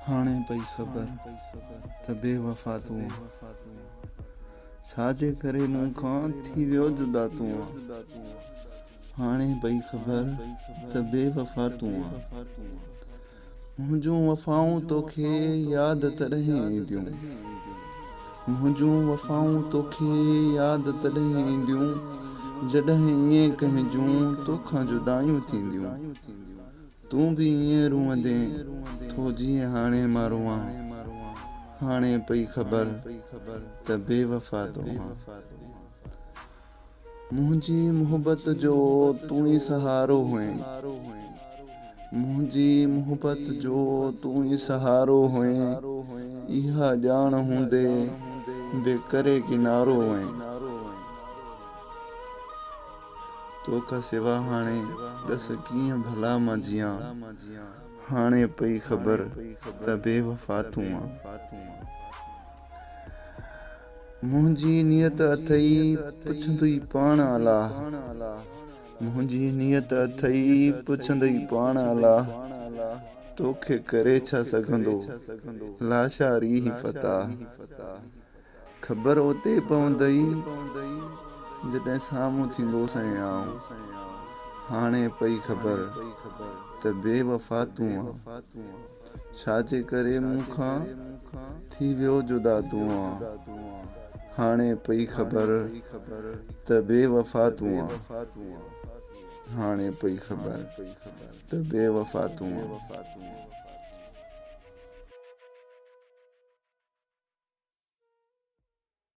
हाणे पई ख़बर त बेवफा तूं छाजे करे मूंखां थी वियो जुदा तूं हाणे पई ख़बर त बेवफा तूं मुंहिंजूं वफ़ाऊं तोखे यादि तॾहिं ईंदियूं मुंहिंजूं वफ़ाऊं तोखे यादि तॾहिं ईंदियूं जॾहिं ईअं कंहिंजूं तोखां जुदायूं थींदियूं तूं बि ईअं रुअंदे थो जीअं हाणे मां रुआं हाणे पई ख़बर त बेवफा तो मुंहिंजी मुहबत जो तूं ई सहारो हुएं मुंहिंजी मुहबत जो तूं ई सहारो हुएं इहा ॼाण हूंदे बेकरे किनारो हुएं तोखां सिवा हाणे दस कीअं भला मां जियां हाणे पई ख़बर त बेवफा तूं मुंहिंजी नियत अथई पुछंदुई पाण अलाह मुंहिंजी नियत अथई पुछंदुई पाण अलाह तोखे करे छा सघंदो लाशारी ही फ़ताह ख़बर उते पवंदई जॾहिं साम्हूं थींदो सयां हाणे पई ख़बर त बेवफा तूं छाजे करे मूंखां थी वियो जुदा तूं हाणे पई ख़बर त बेवफा तूं हाणे पई ख़बर त बेवफा तूं